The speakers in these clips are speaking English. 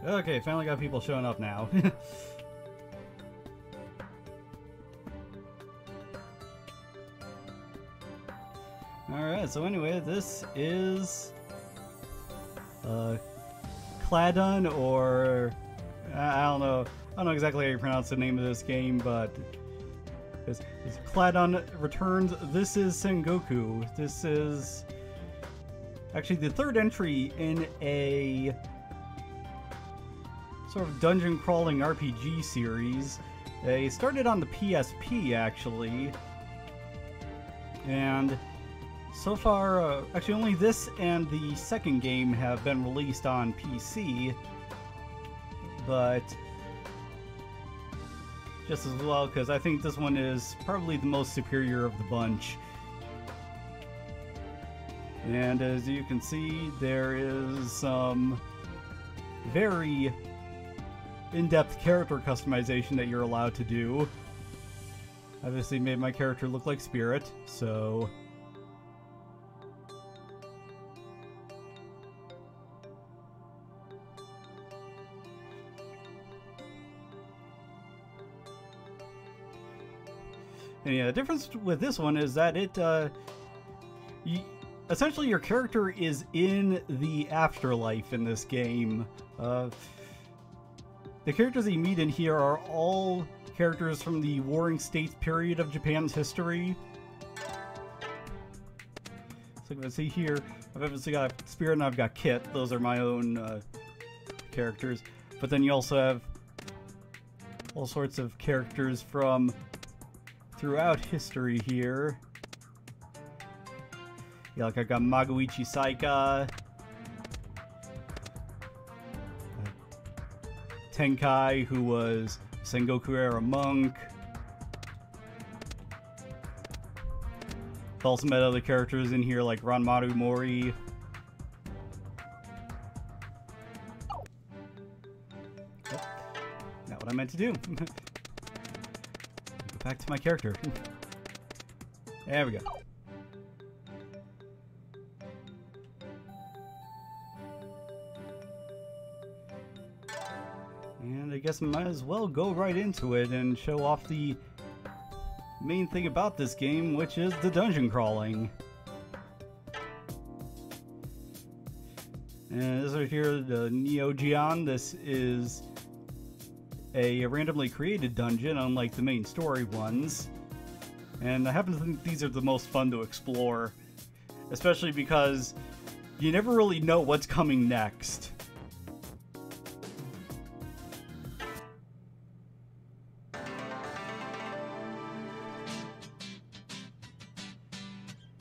Okay, finally got people showing up now. Alright, so anyway, this is Cladun, or I don't know exactly how you pronounce the name of this game, but it's Cladun returns. This is Sengoku. This is actually the third entry in a sort of dungeon crawling RPG series. They started on the PSP actually, and so far, actually only this and the second game have been released on PC, but just as well, because I think this one is probably the most superior of the bunch. And as you can see, there is some very in-depth character customization that you're allowed to do. Obviously made my character look like Spirit, so... And yeah, the difference with this one is that it, essentially your character is in the afterlife in this game. The characters that you meet in here are all characters from the Warring States period of Japan's history. So let's see here, I've obviously got Spirit and I've got Kit. Those are my own characters. But then you also have all sorts of characters from throughout history here. Yeah, like I got Magoichi Saika, Tenkai, who was Sengoku era monk. I've also met other characters in here like Ranmaru Mori. Oh, not what I meant to do. Go back to my character. There we go. And I guess I might as well go right into it and show off the main thing about this game, which is the dungeon crawling. And this right here, the Neo Geon, this is a randomly created dungeon, unlike the main story ones. And I happen to think these are the most fun to explore, especially because you never really know what's coming next.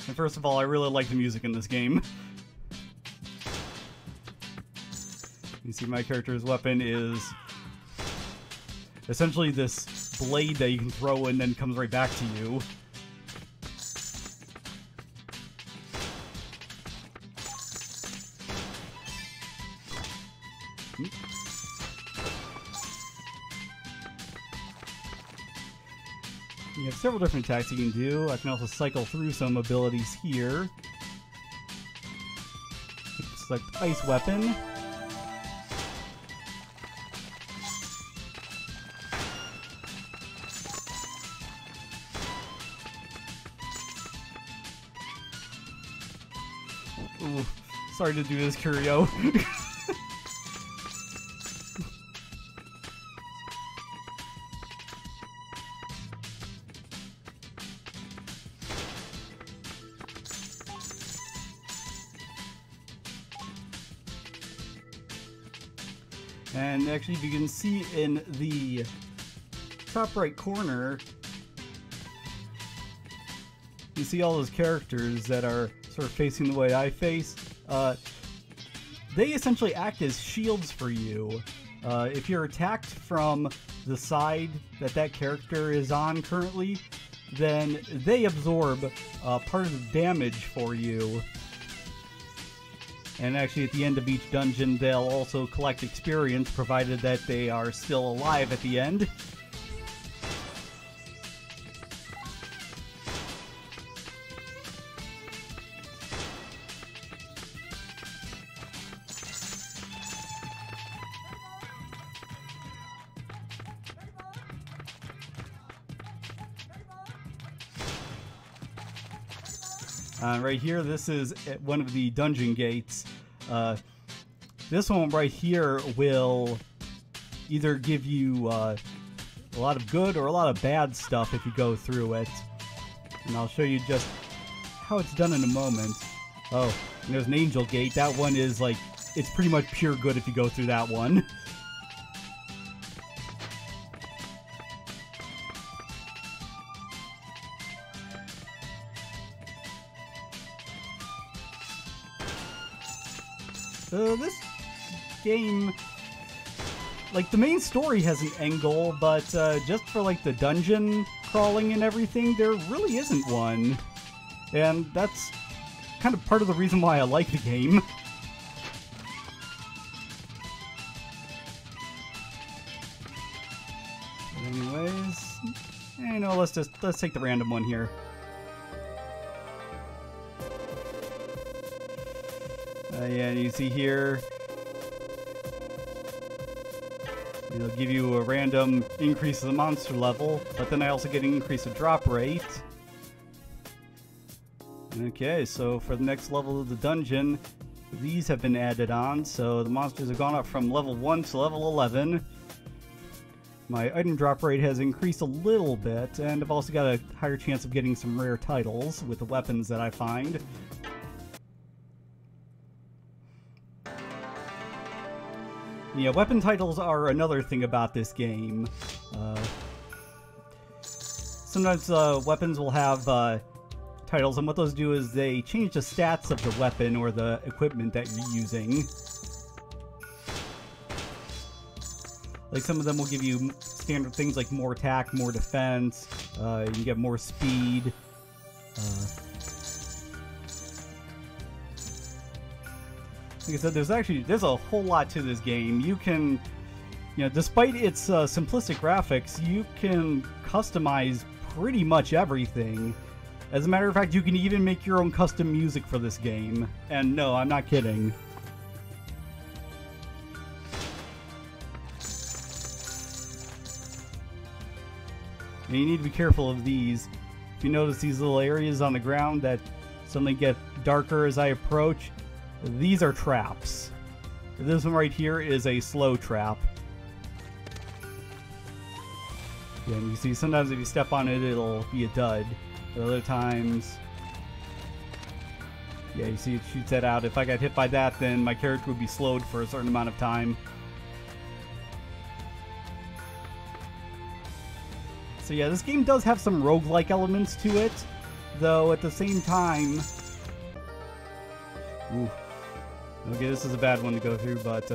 And first of all, I really like the music in this game. You see my character's weapon is essentially this blade that you can throw and then comes right back to you. You have several different attacks you can do. I can also cycle through some abilities here. Select Ice Weapon. Ooh, sorry to do this, Curio. And actually, if you can see in the top right corner, you see all those characters that are sort of facing the way I face. They essentially act as shields for you. If you're attacked from the side that character is on currently, then they absorb part of the damage for you. And actually, at the end of each dungeon, they'll also collect experience, provided that they are still alive at the end. Right here, this is one of the dungeon gates. This one right here will either give you a lot of good or a lot of bad stuff if you go through it. And I'll show you just how it's done in a moment. Oh, and there's an angel gate. That one is like, it's pretty much pure good if you go through that one. So this game, like, the main story has an end goal, but just for like the dungeon crawling and everything, there really isn't one. And that's kind of part of the reason why I like the game. Anyways, you know, let's take the random one here. Yeah, you see here, it'll give you a random increase of the monster level, but then I also get an increase of drop rate. Okay, so for the next level of the dungeon, these have been added on, so the monsters have gone up from level 1 to level 11. My item drop rate has increased a little bit, and I've also got a higher chance of getting some rare titles with the weapons that I find. Yeah, weapon titles are another thing about this game. Sometimes weapons will have titles, and what those do is they change the stats of the weapon or the equipment that you're using. Like some of them will give you standard things like more attack, more defense, you can get more speed. Like I said, there's a whole lot to this game. You can, you know, despite its simplistic graphics, you can customize pretty much everything. As a matter of fact, you can even make your own custom music for this game. And no, I'm not kidding. And you need to be careful of these. If you notice these little areas on the ground that suddenly get darker as I approach, these are traps. This one right here is a slow trap. Yeah, and you see sometimes if you step on it, it'll be a dud. But other times, yeah, you see it shoots that out. If I got hit by that, then my character would be slowed for a certain amount of time. So yeah, this game does have some roguelike elements to it, though at the same time... Ooh. Okay, this is a bad one to go through, but,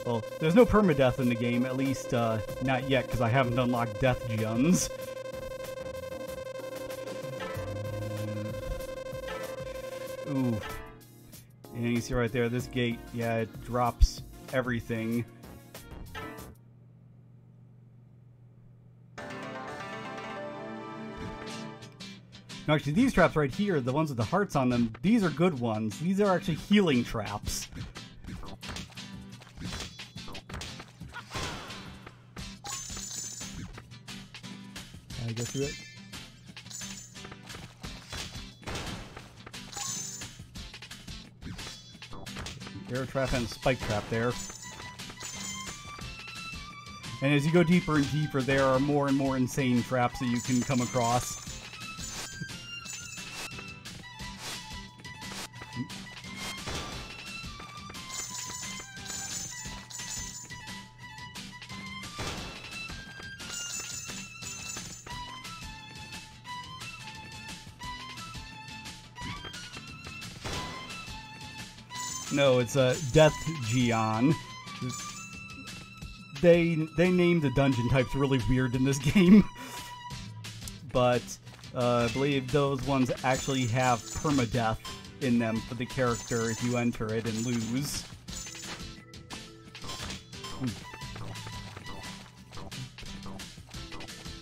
well, there's no permadeath in the game, at least, not yet, because I haven't unlocked death gems. Ooh. And you see right there, this gate, yeah, it drops everything. Now, actually, these traps right here, the ones with the hearts on them, these are good ones. These are actually healing traps. I go through it. Arrow trap and spike trap there. And as you go deeper and deeper, there are more and more insane traps that you can come across. No, it's a Death Geon. They named the dungeon types really weird in this game. But I believe those ones actually have permadeath in them for the character if you enter it and lose.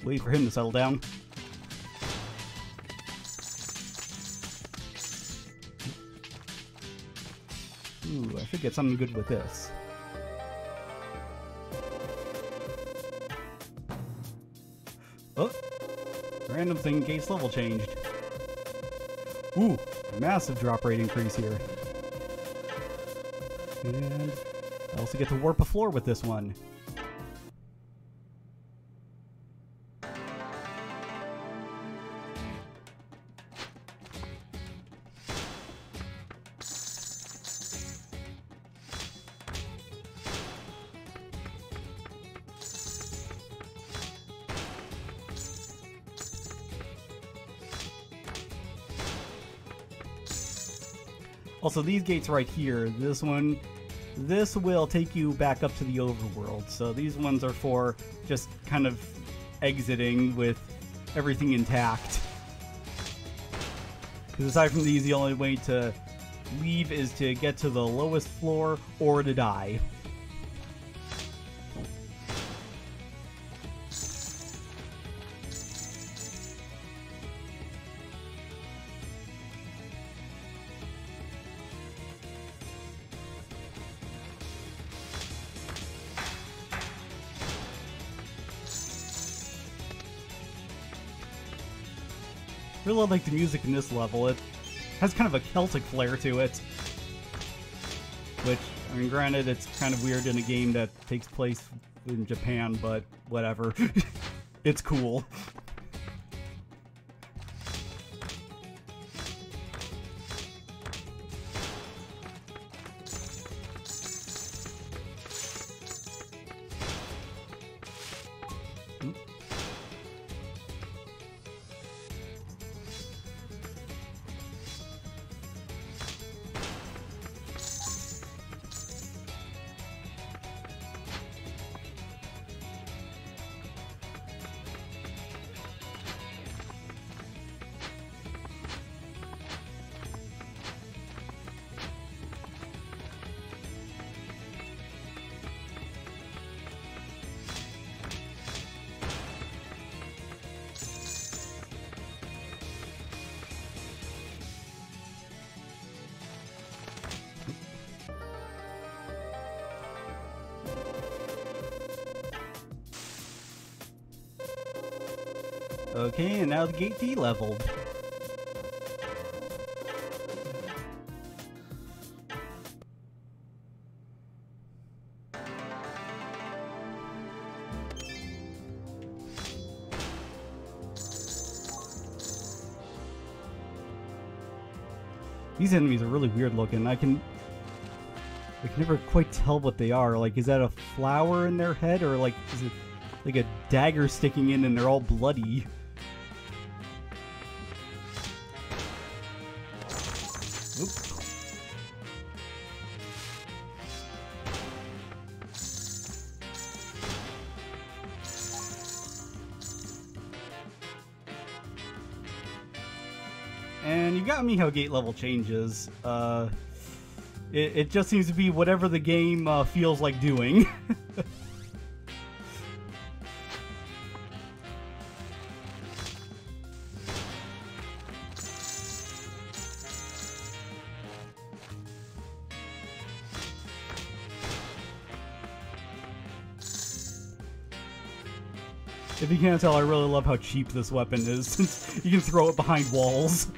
Wait for him to settle down. Ooh, I should get something good with this. Oh! Random thing, gate's level changed. Ooh, massive drop rate increase here. And I also get to warp a floor with this one. Also, these gates right here, this one, this will take you back up to the overworld. So these ones are for just kind of exiting with everything intact. Because aside from these, the only way to leave is to get to the lowest floor or to die. really like the music in this level. It has kind of a Celtic flair to it. Which, I mean, granted, it's kind of weird in a game that takes place in Japan, but whatever. It's cool. Okay, and now the gate D leveled. These enemies are really weird looking. I can never quite tell what they are. Like, is that a flower in their head, or like, is it like a dagger sticking in and they're all bloody? Oops. And you got me how gate level changes. It just seems to be whatever the game feels like doing. If you can't tell, I really love how cheap this weapon is, since you can throw it behind walls.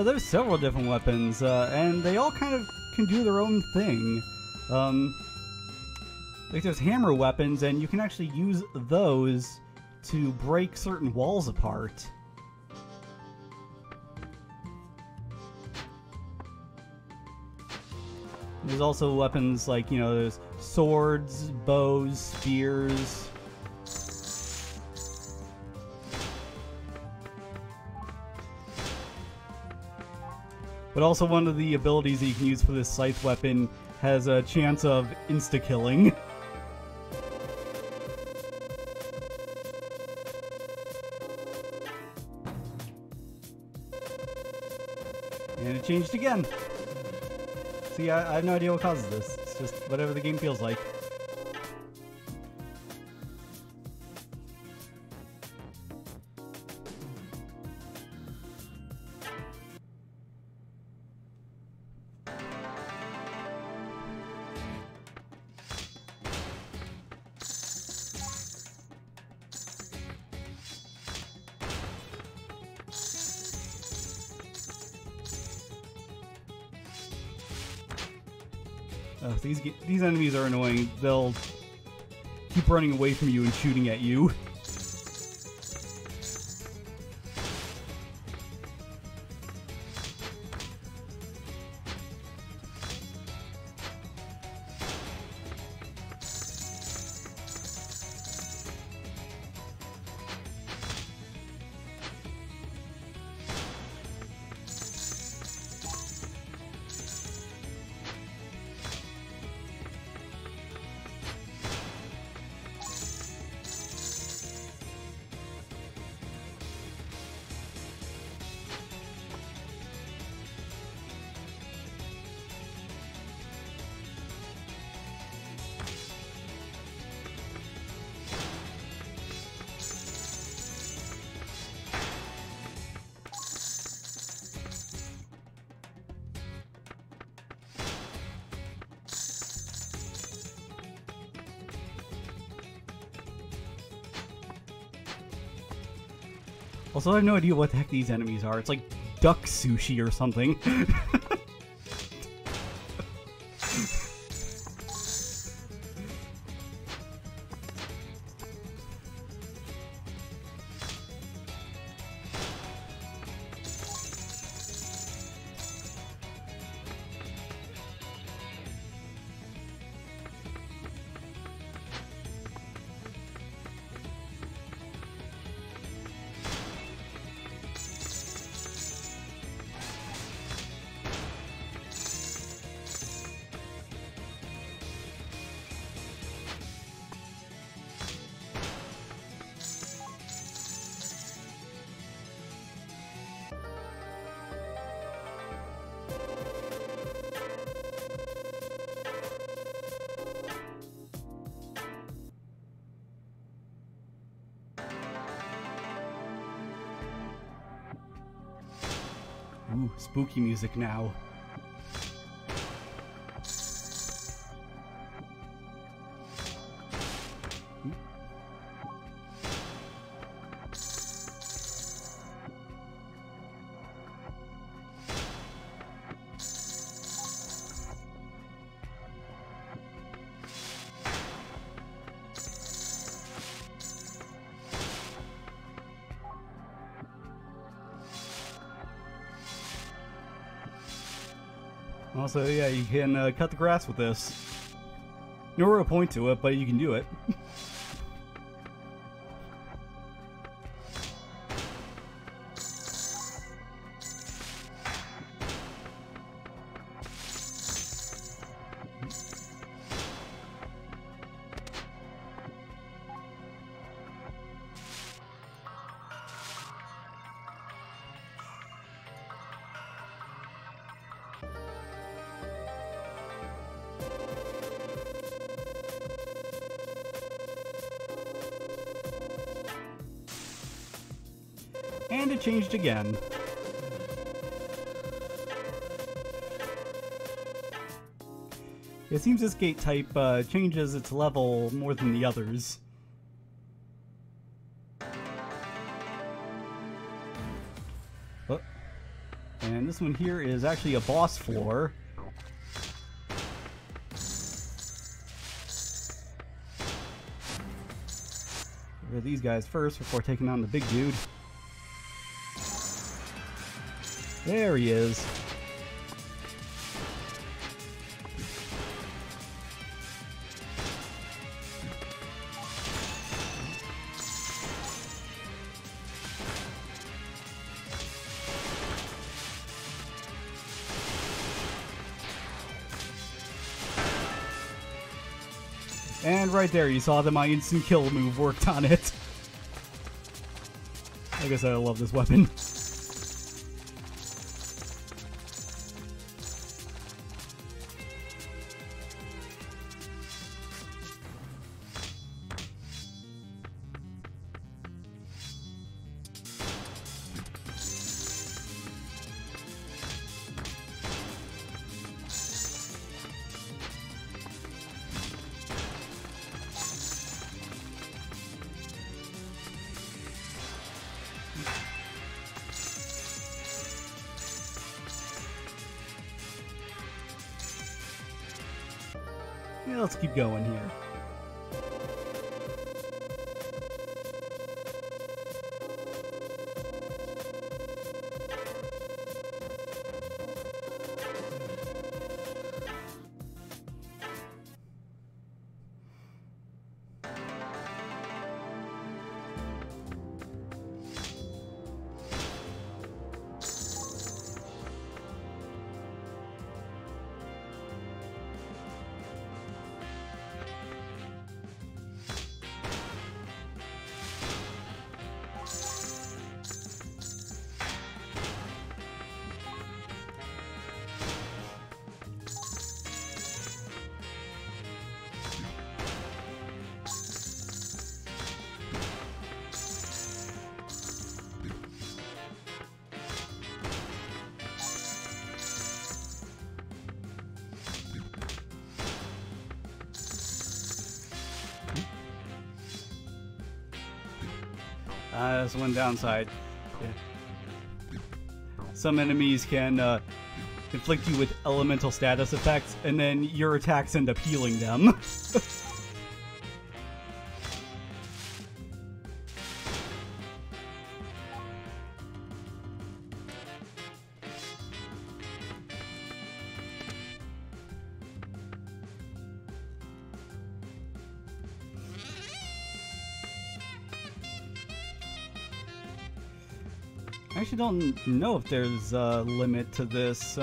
There's several different weapons, and they all kind of can do their own thing. Like there's hammer weapons, and you can actually use those to break certain walls apart. There's also weapons like, you know, there's swords, bows, spears. But also one of the abilities that you can use for this scythe weapon has a chance of insta-killing. And it changed again. See, I have no idea what causes this. It's just whatever the game feels like. These enemies are annoying. They'll keep running away from you and shooting at you. Also, I have no idea what the heck these enemies are. It's like duck sushi or something. Ooh, spooky music now. Also, yeah, you can cut the grass with this. No real point to it, but you can do it. And it changed again. It seems this gate type changes its level more than the others. Oh. And this one here is actually a boss floor. Get rid of these guys first before taking on the big dude. There he is. And right there, you saw that my instant kill move worked on it. Like I said, I love this weapon. Yeah, let's keep going here. That's one downside. Yeah. Some enemies can inflict you with elemental status effects, and then your attacks end up healing them. I actually don't know if there's a limit to this,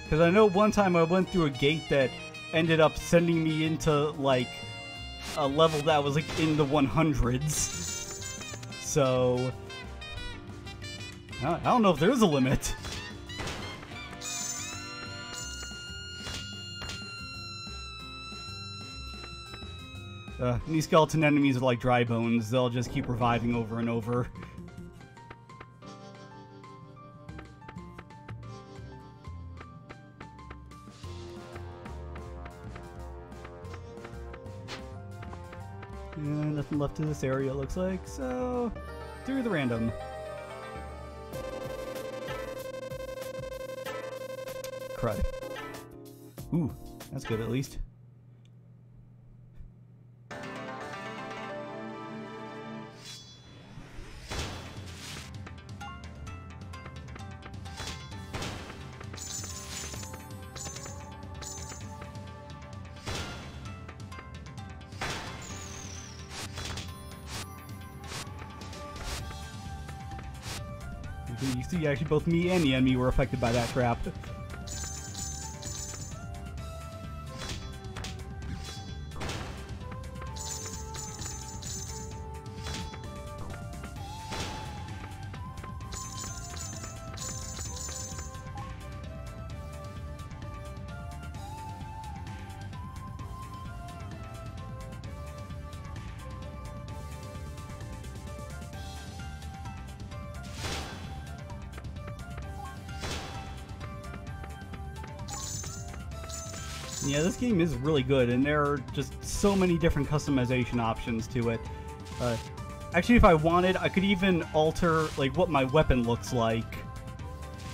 because I know one time I went through a gate that ended up sending me into, like, a level that was, like, in the 100s. So, I don't know if there's a limit. These skeleton enemies are like dry bones. They'll just keep reviving over and over. Nothing left to this area, it looks like, so through the random. Crud. Ooh, that's good at least. You see, actually, both me and the enemy were affected by that trap. Yeah, this game is really good, and there are just so many different customization options to it. Actually, if I wanted, I could even alter like what my weapon looks like.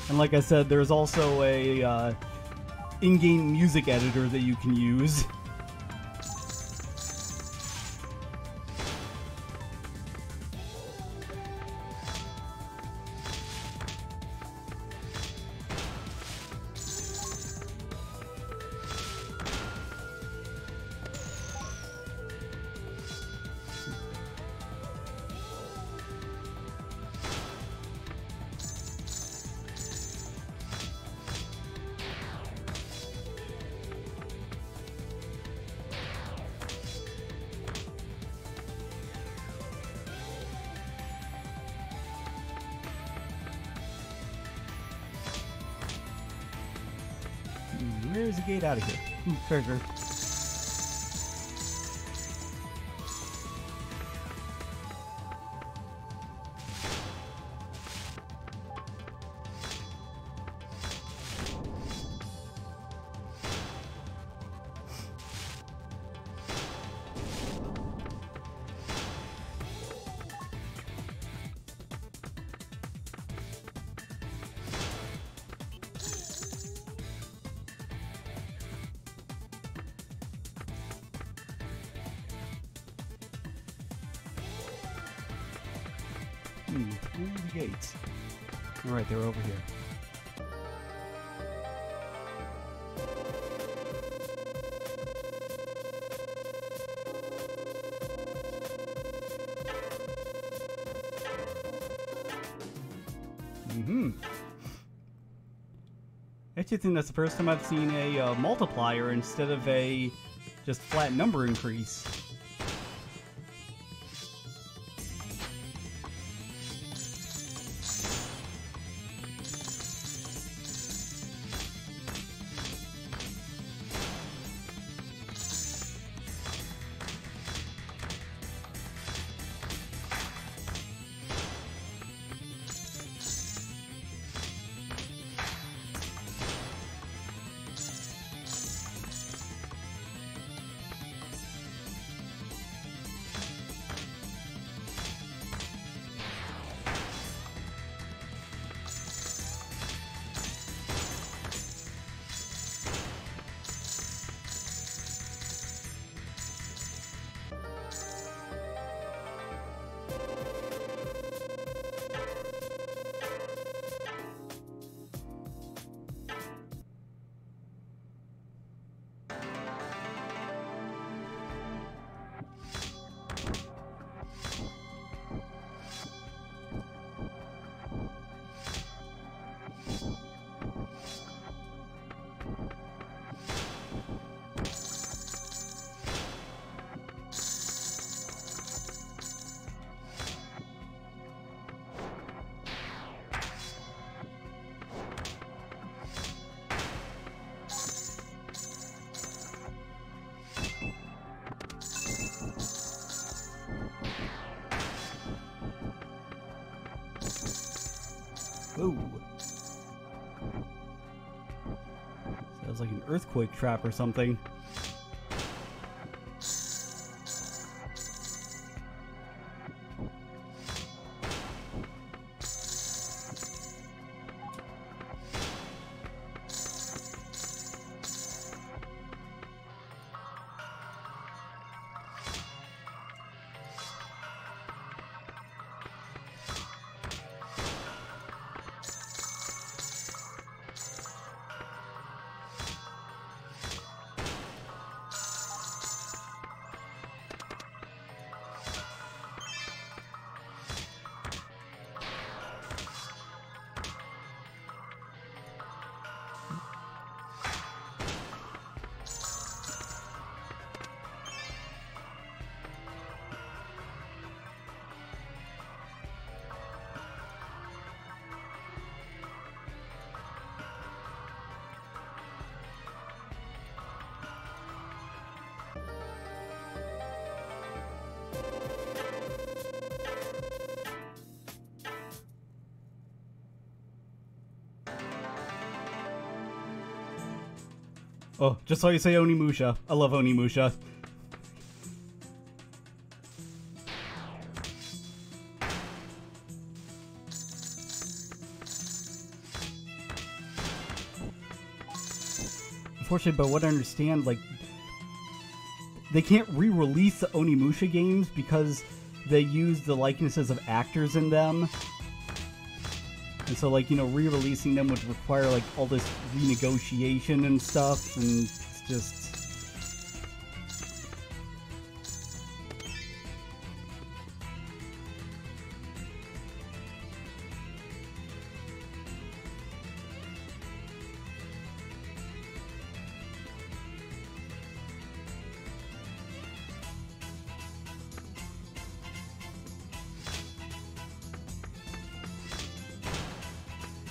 And like I said, there's also a in-game music editor that you can use. Where's the gate out of here? Treasure. Where are the gates? Alright, they're over here. I actually think that's the first time I've seen a multiplier instead of a just flat number increase. like an earthquake trap or something. Oh, just saw you say Onimusha. I love Onimusha. Unfortunately, but what I understand, like, they can't re-release the Onimusha games because they use the likenesses of actors in them. And so, like, you know, re-releasing them would require, like, all this renegotiation and stuff, and it's just...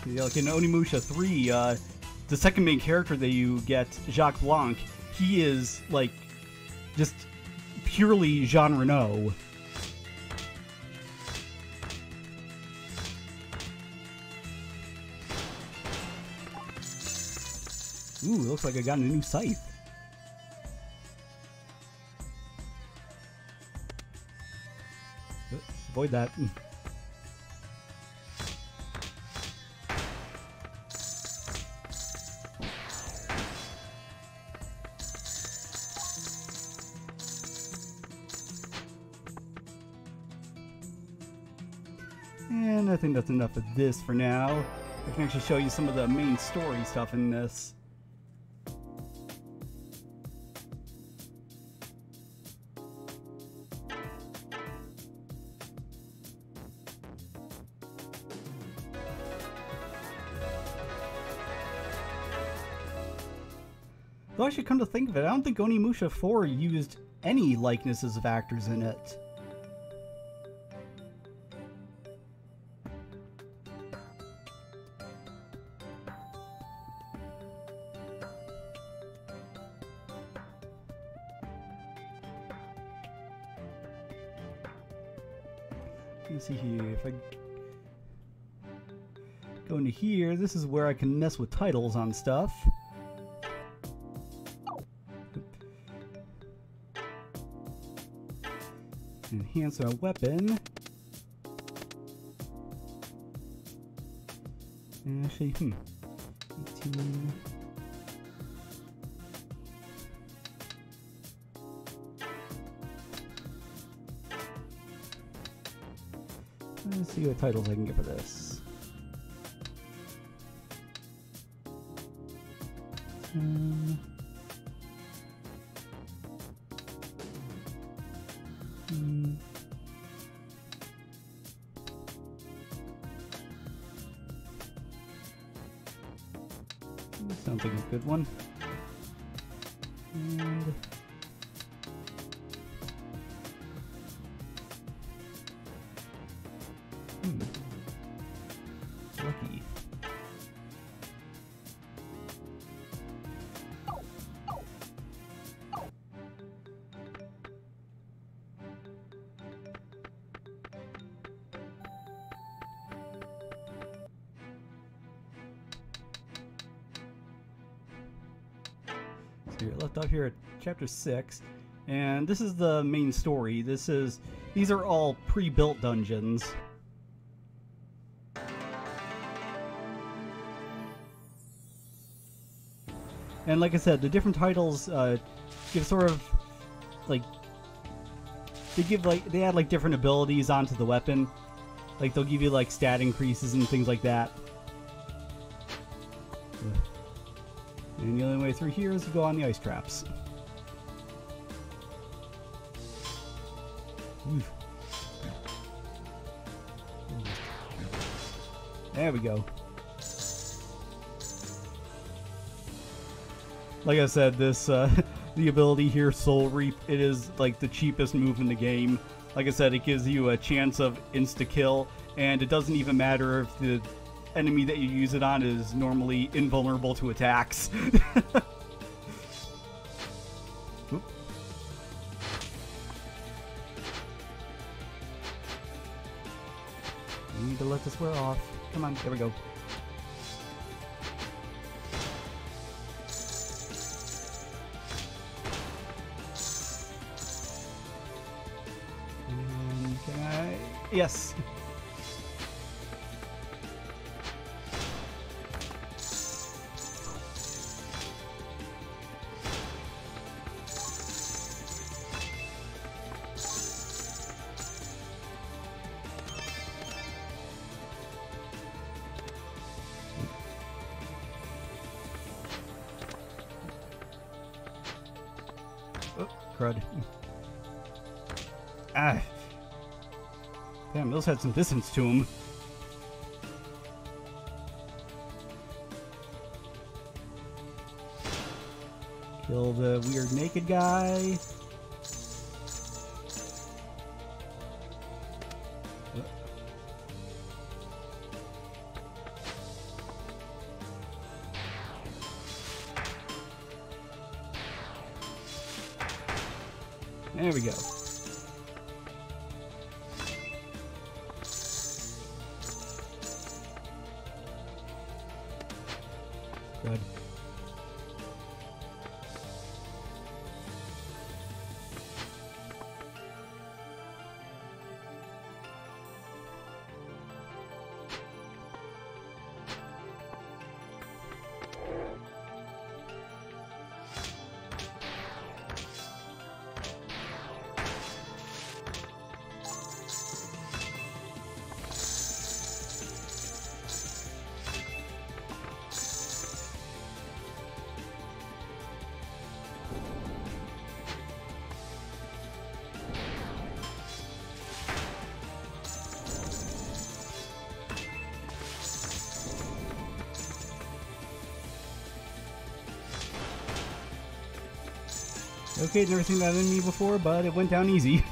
Yeah, like in Onimusha 3, the second main character that you get, Jacques Blanc, he is, like, just purely Jean Reno. Ooh, looks like I got a new scythe. Avoid that. And I think that's enough of this for now. I can actually show you some of the main story stuff in this. Though actually, come to think of it, I don't think Onimusha 4 used any likenesses of actors in it. Let's see here, if I go into here, this is where I can mess with titles on stuff. Enhance our weapon. And actually, 18. Let's see what titles I can get for this. Sounds like a good one. And lucky. So you're left off here at chapter 6, and this is the main story. These are all pre-built dungeons. And like I said, the different titles give sort of like they add like different abilities onto the weapon. Like they'll give you like stat increases and things like that. And the only way through here is to go on the ice traps. Oof. There we go. Like I said, this the ability here, Soul Reap, it is like the cheapest move in the game. Like I said, it gives you a chance of insta-kill, and it doesn't even matter if the enemy that you use it on is normally invulnerable to attacks. Oop. We need to let this wear off. Come on, there we go. Can I? Yes. Oh, crud. Ah. Damn, those had some distance to them. Kill the weird naked guy. There we go. Good. Okay, never seen that enemy before, but it went down easy.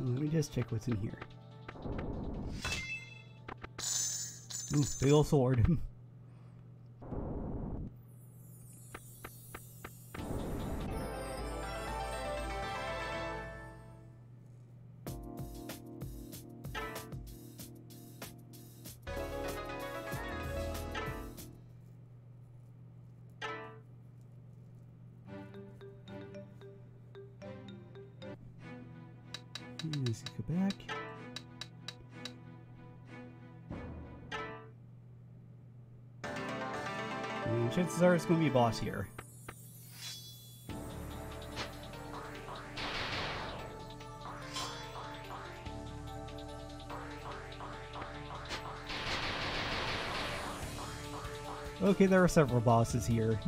Let me just check what's in here. Ooh, big ol' sword. Let's go back. And chances are it's going to be a boss here. Okay, there are several bosses here.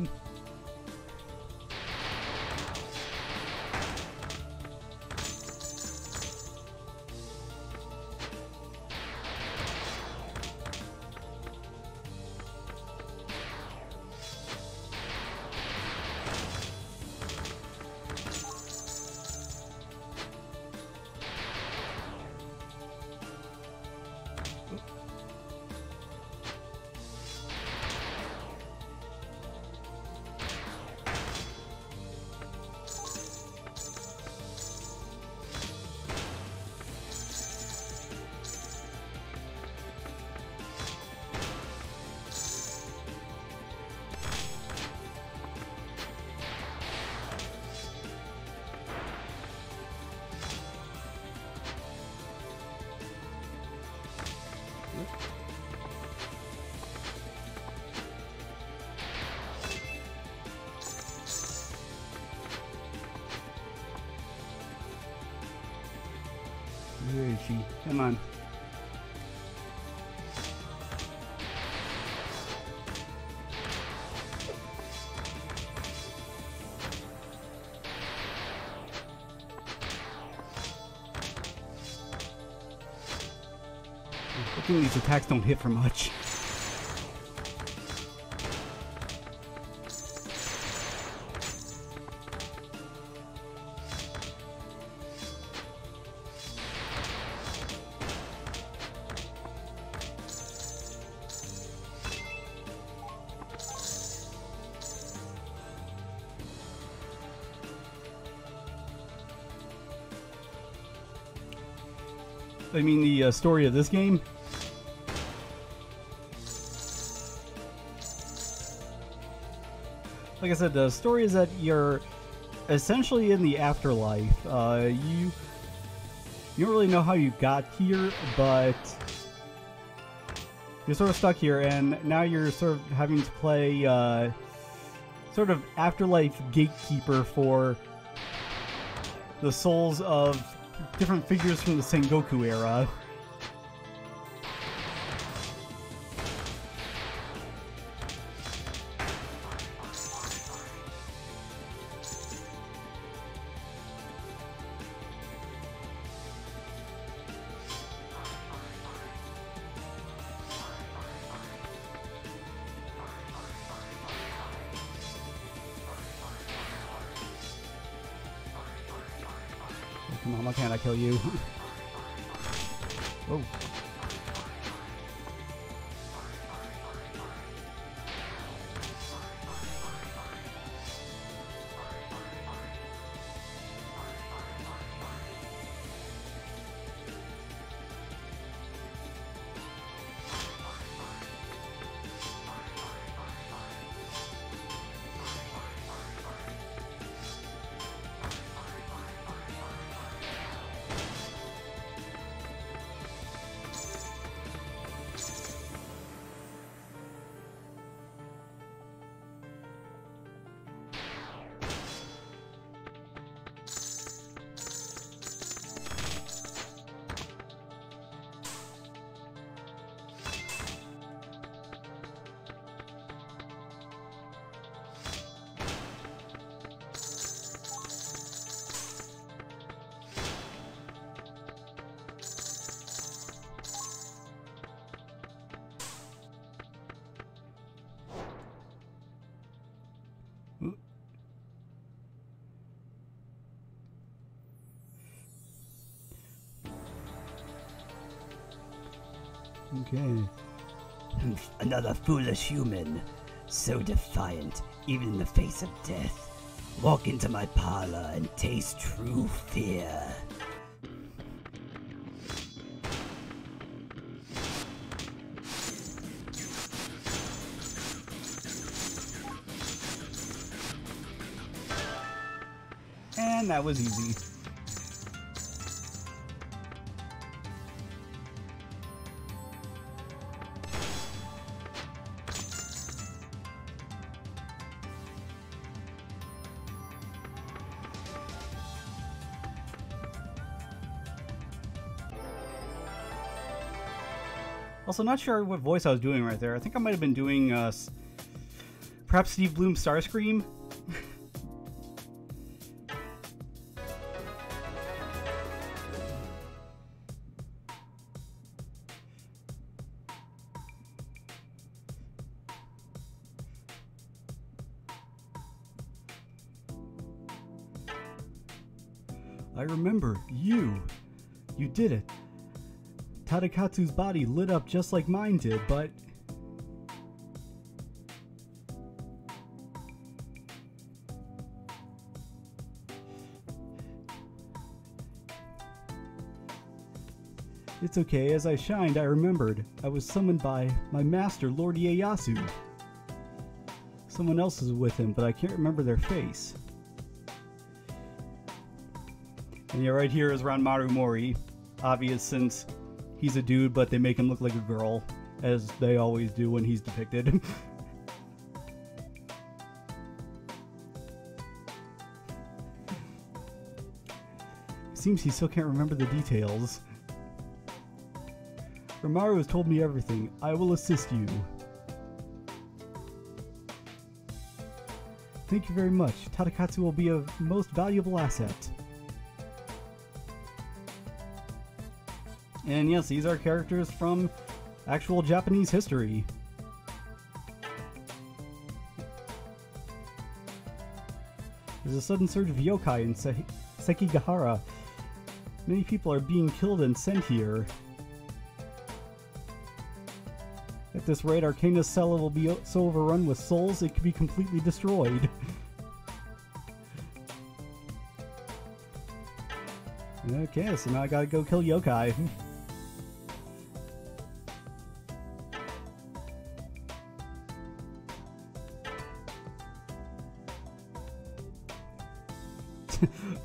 Where is she? Come on. I think these attacks don't hit for much. I mean, the story of this game. Like I said, the story is that you're essentially in the afterlife. You don't really know how you got here, but you're sort of stuck here, and now you're sort of having to play sort of afterlife gatekeeper for the souls of different figures from the Sengoku era. Come on, why can't I kill you? Oh. Okay. Another foolish human, so defiant, even in the face of death. Walk into my parlor and taste true fear. And that was easy. Also, not sure what voice I was doing right there. I think I might have been doing, perhaps Steve Bloom's Starscream? I remember. You did it. Tadakatsu's body lit up just like mine did, but... It's okay, as I shined, I remembered. I was summoned by my master, Lord Ieyasu. Someone else was with him, but I can't remember their face. And yeah, right here is Ranmaru Mori. Obvious since he's a dude, but they make him look like a girl, as they always do when he's depicted. Seems he still can't remember the details. Ranmaru has told me everything. I will assist you. Thank you very much. Tadakatsu will be a most valuable asset. And yes, these are characters from actual Japanese history. There's a sudden surge of yokai in Sekigahara. Many people are being killed and sent here. At this rate, Arcana's cell will be so overrun with souls it could be completely destroyed. Okay, so now I gotta go kill yokai.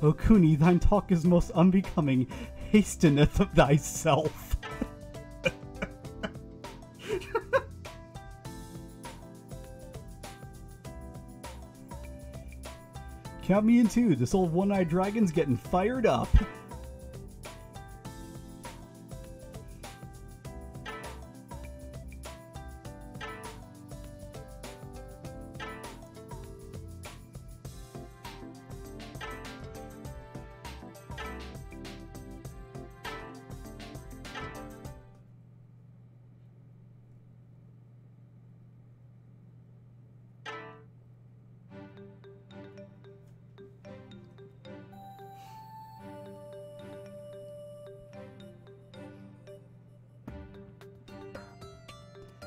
Okuni, thine talk is most unbecoming. Hasteneth of thyself. Count me in too. This old one-eyed dragon's getting fired up.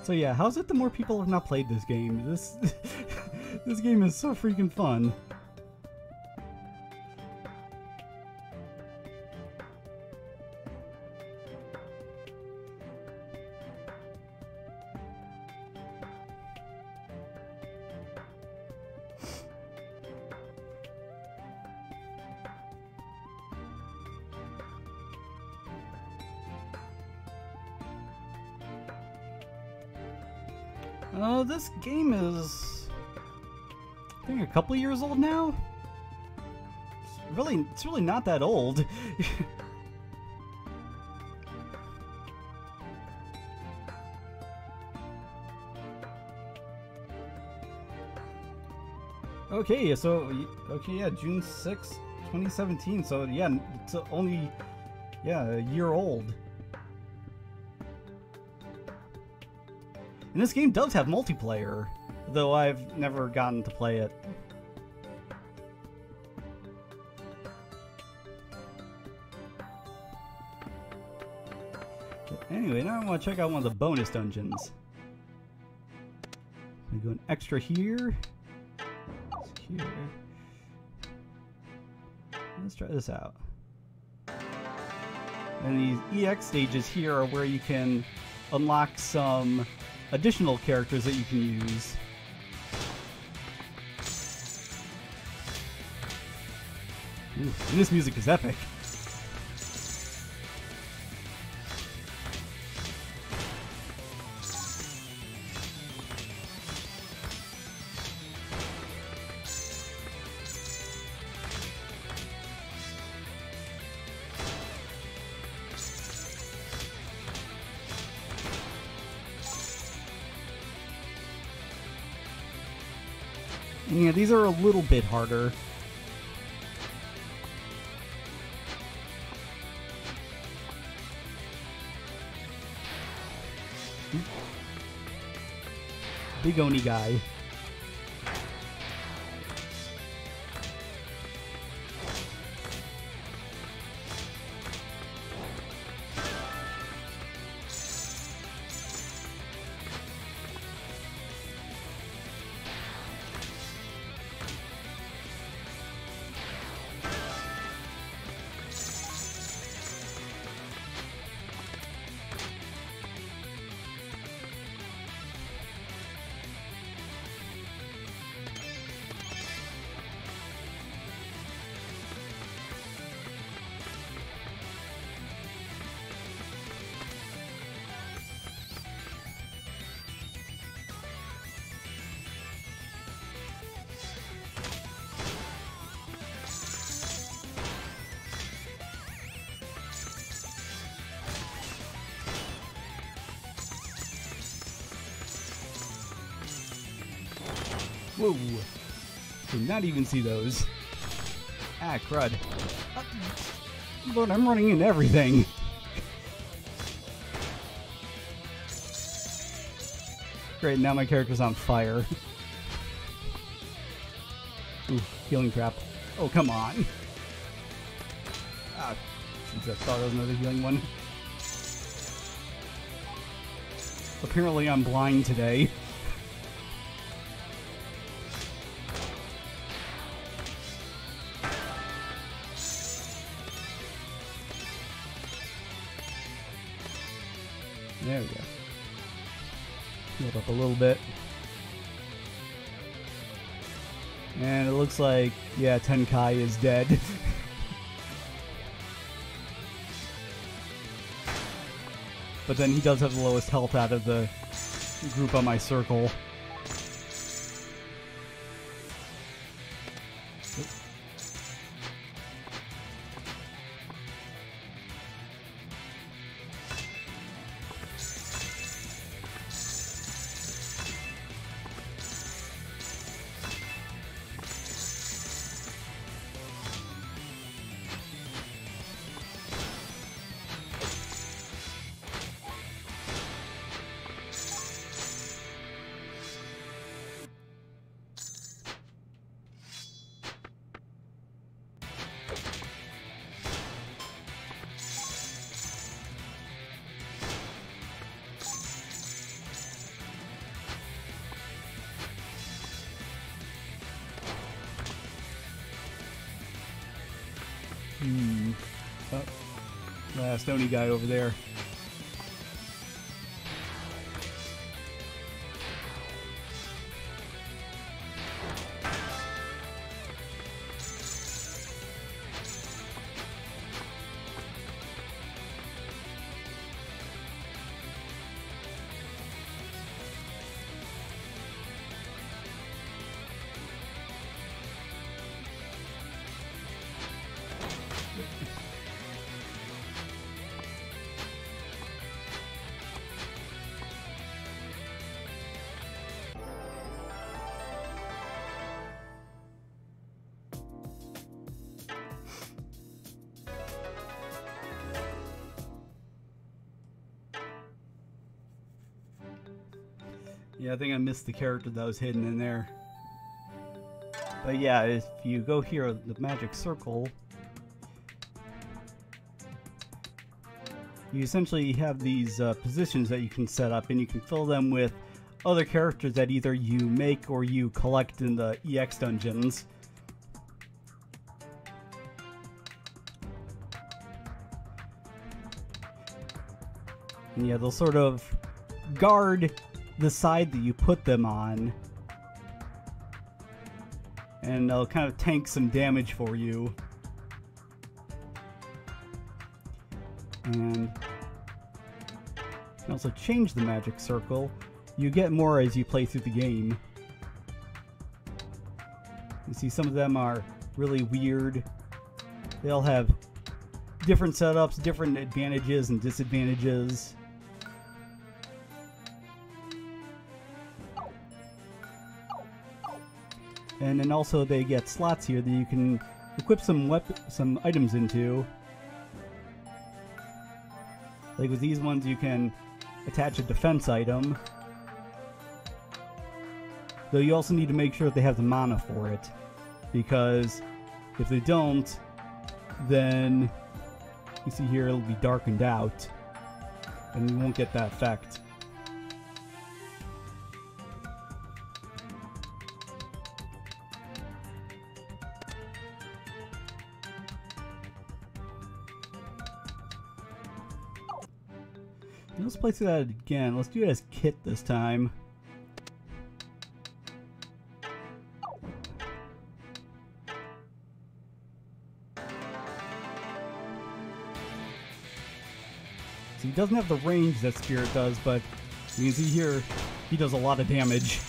So yeah, how's it the more people have not played this game? This this game is so freaking fun. This game is, I think, a couple of years old now. It's really not that old. Okay, yeah, June 6th, 2017. So yeah, it's only a year old. And this game does have multiplayer, though I've never gotten to play it. But anyway, now I want to check out one of the bonus dungeons. We go an extra here. Here. Let's try this out. And these EX stages here are where you can unlock some additional characters that you can use. Ooh, and this music is epic. Yeah, these are a little bit harder. Big Oni guy. Whoa! Did not even see those. Ah, crud. But I'm running into everything. Great, now my character's on fire. Ooh, healing trap. Oh, come on. Ah, I thought there was another healing one. Apparently I'm blind today. There we go. Healed up a little bit. And it looks like, yeah, Tenkai is dead. But then he does have the lowest health out of the group on my circle. Oh, last Oni guy over there. Yeah, I think I missed the character that was hidden in there. But yeah, if you go here, the magic circle, you essentially have these positions that you can set up, and you can fill them with other characters that either you make or you collect in the EX dungeons. And yeah, they'll sort of guard the side that you put them on, and they'll kind of tank some damage for you. And you can also change the magic circle. You get more as you play through the game. You see some of them are really weird. They'll have different setups, different advantages and disadvantages. And then also they get slots here that you can equip some items into. Like with these ones, you can attach a defense item. Though you also need to make sure that they have the mana for it, because if they don't, then you see here it'll be darkened out, and you won't get that effect. Let's play through that again. Let's do it as Kit this time. So he doesn't have the range that Spirit does, but you can see here he does a lot of damage.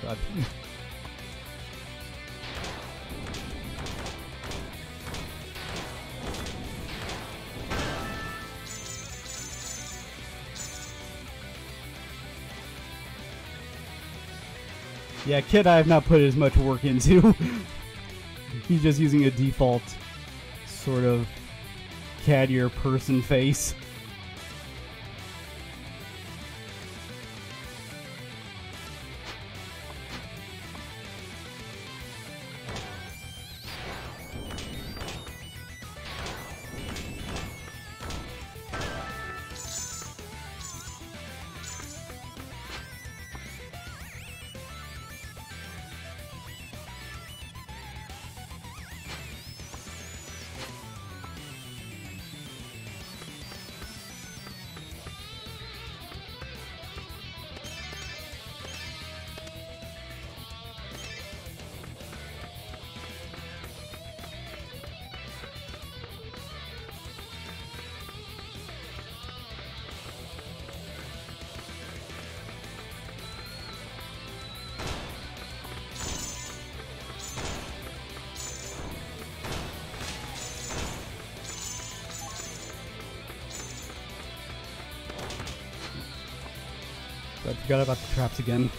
God. Yeah, Kid I have not put as much work into. He's just using a default sort of cattier person face. I forgot about the traps again.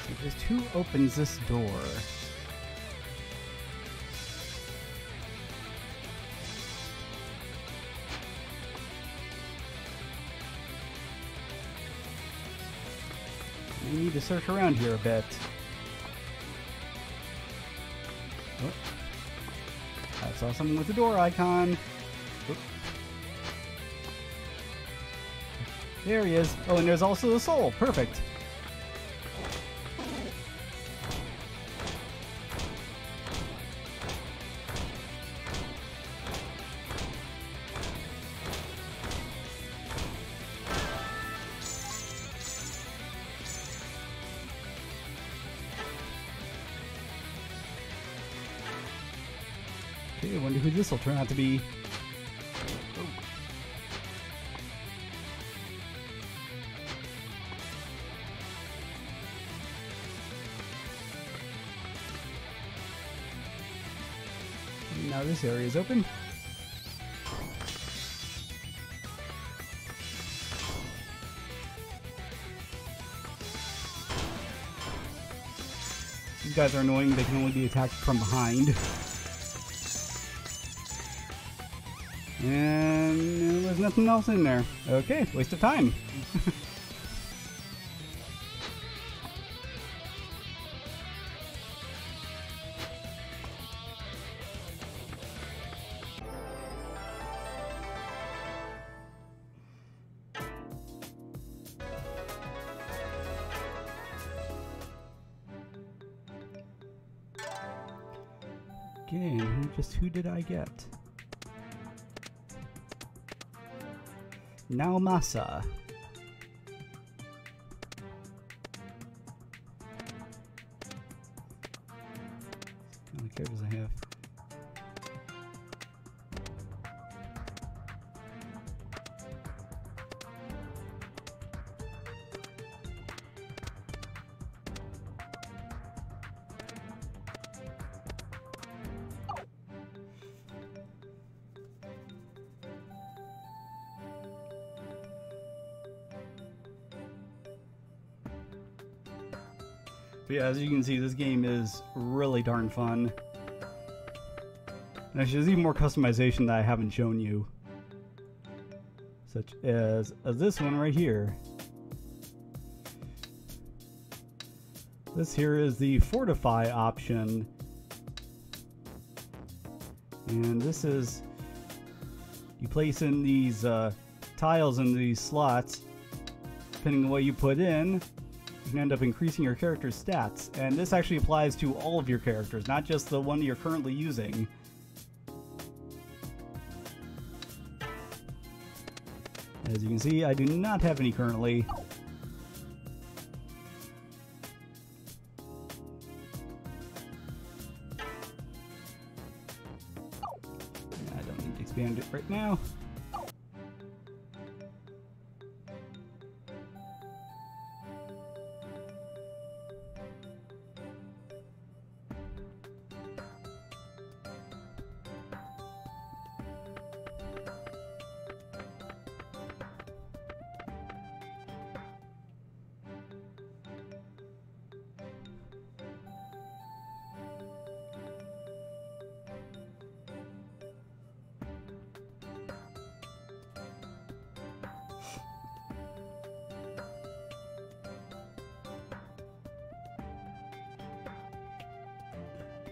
So there's who opens this door? We need to search around here a bit. Oh. I saw someone with the door icon. Oop. There he is. Oh, and there's also the soul. Perfect. Okay, I wonder who this will turn out to be. Oh. Now this area is open. These guys are annoying, they can only be attacked from behind. And there's nothing else in there. Okay, waste of time. Okay, who did I get? Now Masa. How many characters I have? But yeah, as you can see, this game is really darn fun. And actually, there's even more customization that I haven't shown you. Such as this one right here. This here is the Fortify option. And this is... you place in these tiles in these slots. Depending on what you put in, you can end up increasing your character's stats, and this actually applies to all of your characters, not just the one you're currently using. As you can see, I do not have any currently. I don't need to expand it right now.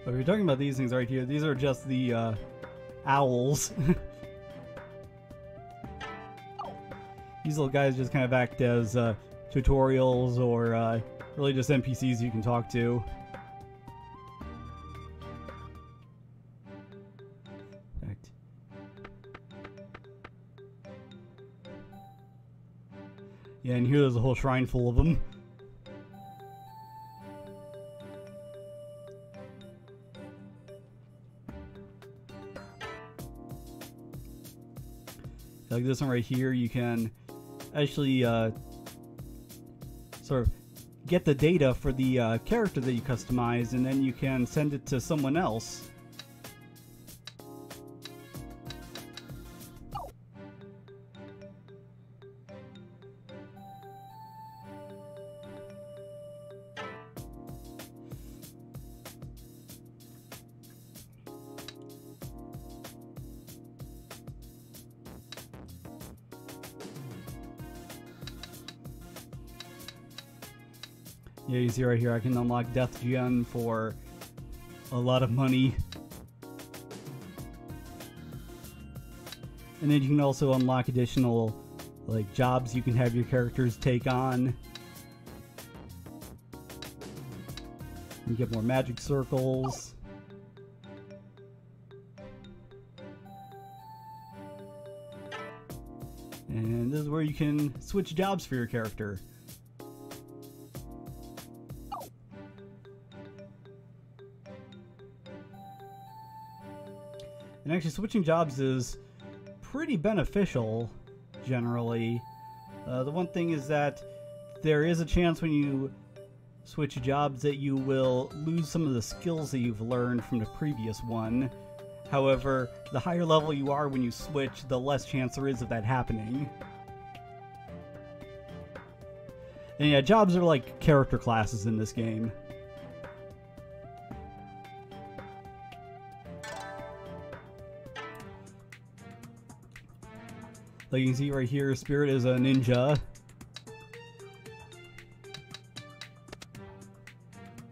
But if you're talking about these things right here, these are just the owls. These little guys just kind of act as tutorials or really just NPCs you can talk to. In fact, yeah, and here there's a whole shrine full of them. Like this one right here, you can actually sort of get the data for the character that you customize, and then you can send it to someone else. Yeah, you see right here, I can unlock Death Gem for a lot of money. And then you can also unlock additional like jobs you can have your characters take on. You get more magic circles. And this is where you can switch jobs for your character. And actually switching jobs is pretty beneficial, generally. The one thing is that there is a chance when you switch jobs that you will lose some of the skills that you've learned from the previous one. However, the higher level you are when you switch, the less chance there is of that happening. And yeah, jobs are like character classes in this game. Like you can see right here, Spirit is a ninja.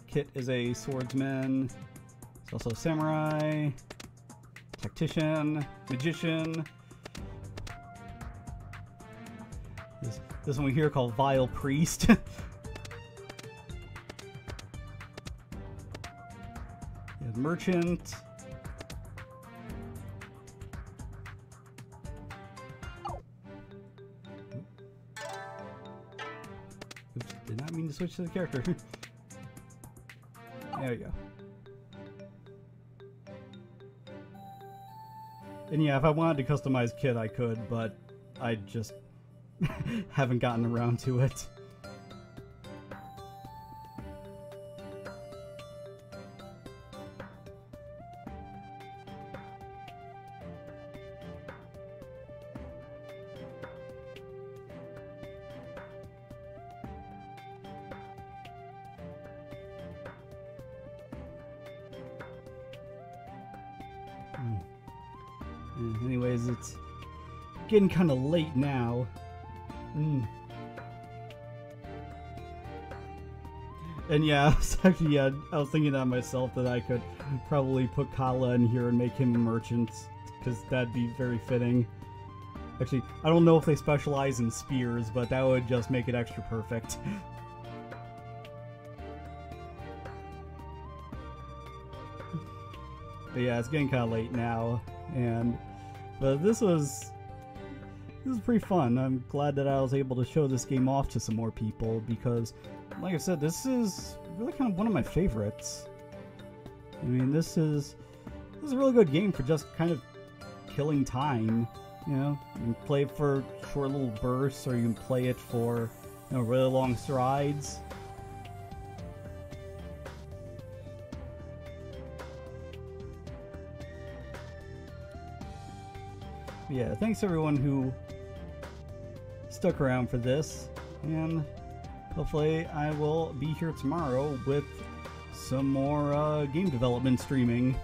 Kit is a swordsman. He's also a samurai, tactician, magician. This one here called Vile Priest. Merchant. Oops, did not mean to switch to the character. There we go. And yeah, if I wanted to customize Kit, I could, but I just haven't gotten around to it. Anyways, it's getting kind of late now. And yeah, I was thinking that myself, that I could probably put Kala in here and make him a merchant, because that'd be very fitting. Actually, I don't know if they specialize in spears, but that would just make it extra perfect. But yeah, it's getting kind of late now, but this was pretty fun. I'm glad that I was able to show this game off to some more people, because, like I said, this is really kind of one of my favorites. I mean, this is a really good game for just kind of killing time. You know, you can play it for short little bursts, or you can play it for, you know, really long strides. Yeah, thanks everyone who stuck around for this, and hopefully I will be here tomorrow with some more game development streaming.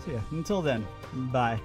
So yeah, until then, bye.